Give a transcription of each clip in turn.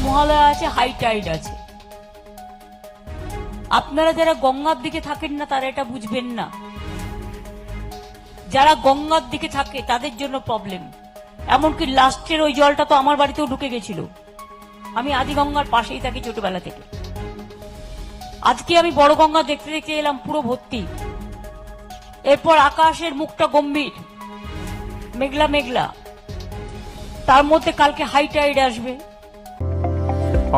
মহালয়া আছে, high Tide আছে। আপনারা যারা গঙ্গার দিকে থাকেন না তারা এটা বুঝবেন না। যারা গঙ্গার দিকে থাকে তাদের জন্য প্রবলেম। এমনকি লাস্টের ওই জলটা তো আমার বাড়িতেও ঢুকে গেছিল। আমি আদি গঙ্গার পাশেই থাকি ছোটবেলা থেকে। আজকে আমি বড় গঙ্গা দেখতে দেখতে এলাম পুরো ভর্তি। এরপর আকাশের মুখটা গম্ভীর, মেঘলা মেঘলা, তার মধ্যে কালকে হাই টাইড আসবে।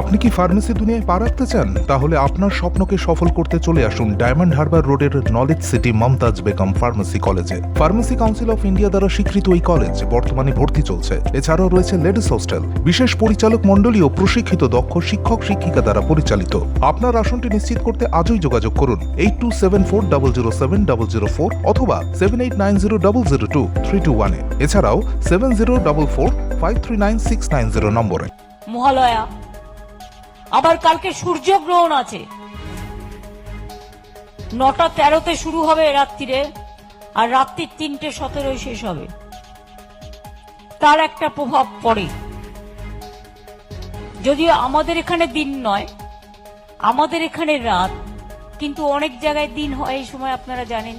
আপনি কি ফার্মেসি দুনিয়ায় পা রাখতে চান? তাহলে আপনার স্বপ্নকে সফল করতে চলে আসুন ডায়মন্ড হারবার রোডের knowledge city Mamtaz Begum pharmacy কলেজে। ফার্মেসি কাউন্সিল অফ ইন্ডিয়া দ্বারা স্বীকৃত এই কলেজ বর্তমানে ভর্তি চলছে। এছাড়াও রয়েছে লেডিস হোস্টেল, বিশেষ পরিচালক মণ্ডলী ও প্রশিক্ষিত দক্ষ শিক্ষক শিক্ষিকা দ্বারা পরিচালিত। আপনার আসনটি নিশ্চিত করতে আজই যোগাযোগ করুন 8274007004 অথবা 7890002321 এছাড়াও 7044539690 নম্বরে। মহালয়া, আবার কালকে সূর্যগ্রহণ আছে। 9:13 শুরু হবে রাত্রিরে, আর রাত্রি 3:17 শেষ হবে। তার একটা প্রভাব পড়ে। যদিও আমাদের এখানে দিন নয়, আমাদের এখানে রাত, কিন্তু অনেক জায়গায় দিন হয় এই সময়, আপনারা জানেন।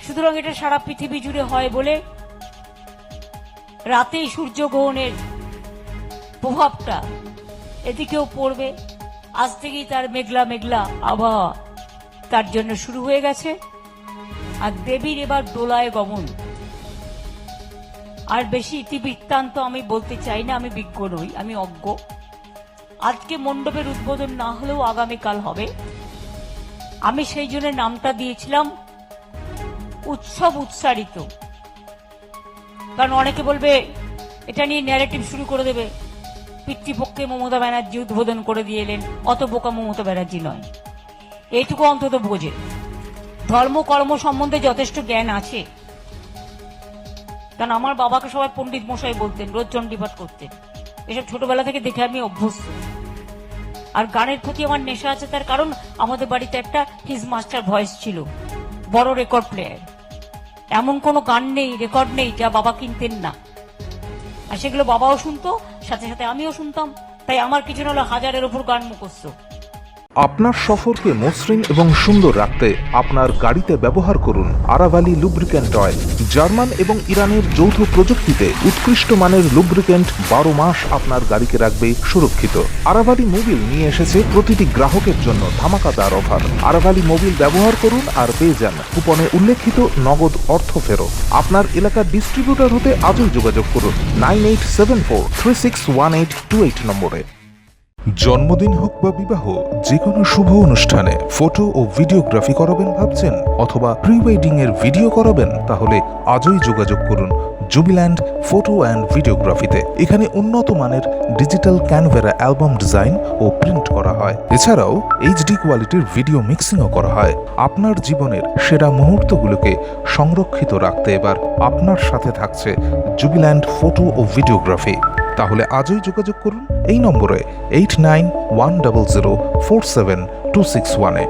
সুতরাং এটা সারা পৃথিবী জুড়ে হয় বলে রাতেই সূর্যগ্রহণের প্রভাবটা এদিকেও পড়বে। আজ থেকেই তার মেঘলা মেঘলা আবহাওয়া তার জন্য শুরু হয়ে গেছে। আর দেবীর এবার দোলায় গমন। আর বেশি ইতিবৃত্তান্ত আমি বলতে চাই না, আমি বিজ্ঞ নই, আমি অজ্ঞ। আজকে মণ্ডপের উদ্বোধন না হলেও আগামীকাল হবে। আমি সেই জন্য নামটা দিয়েছিলাম উৎসব উৎসারিত। কারণ অনেকে বলবে এটা নিয়ে ন্যারেটিভ শুরু করে দেবে, পিতৃপক্ষে মমতা ব্যানার্জি উদ্বোধন করে দিয়ে এলেন। অত বোকা মমতা ব্যানার্জি নয়, এইটুকু অন্তত বোঝে। ধর্ম কর্ম সম্বন্ধে যথেষ্ট জ্ঞান আছে। কারণ আমার বাবাকে সবাই পণ্ডিত মশাই বলতেন, রোজ চণ্ডীপাঠ করতেন। এসব ছোটবেলা থেকে দেখে আমি অভ্যস্ত। আর গানের প্রতি আমার নেশা আছে, তার কারণ আমাদের বাড়িতে একটা হিজ মাস্টার ভয়েস ছিল, বড় রেকর্ড প্লেয়ার। এমন কোনো গান নেই, রেকর্ড নেই যা বাবা কিনতেন না। আর সেগুলো বাবাও শুনতো, সাথে সাথে আমিও শুনতাম। তাই আমার কিছু না হলে 1000-এর উপর গান মুখস্থ। আপনার সফরকে মসৃণ এবং সুন্দর রাখতে আপনার গাড়িতে ব্যবহার করুন আরাভালি লুব্রিক্যান্ট অয়েল। জার্মান এবং ইরানের যৌথ প্রযুক্তিতে উৎকৃষ্ট মানের লুব্রিক্যান্ট 12 মাস আপনার গাড়িকে রাখবে সুরক্ষিত। আরাভালি মোবিল নিয়ে এসেছে প্রতিটি গ্রাহকের জন্য ধামাকাদার অফার। আরাভালি মোবিল ব্যবহার করুন আর পেয়ে যান কুপনে উল্লেখিত নগদ অর্থ ফেরত। আপনার এলাকার ডিস্ট্রিবিউটর হতে আজই যোগাযোগ করুন 9874361828 নম্বরে। জন্মদিন হোক বা বিবাহ, যে কোনো শুভ অনুষ্ঠানে ফটো ও ভিডিওগ্রাফি করাবেন ভাবছেন, অথবা প্রি ওয়েডিং এর ভিডিও করাবেন, তাহলে আজই যোগাযোগ করুন জুবিল্যান্ড ফটো অ্যান্ড ভিডিওগ্রাফিতে। এখানে উন্নত মানের ডিজিটাল ক্যানভেরা অ্যালবাম ডিজাইন ও প্রিন্ট করা হয়। এছাড়াও এইচডি কোয়ালিটির ভিডিও মিক্সিংও করা হয়। আপনার জীবনের সেরা মুহূর্তগুলোকে সংরক্ষিত রাখতে এবার আপনার সাথে থাকছে জুবিল্যান্ড ফটো ও ভিডিওগ্রাফি। তাহলে আজই যোগাযোগ করুন এই নম্বরে 8910047261-এ।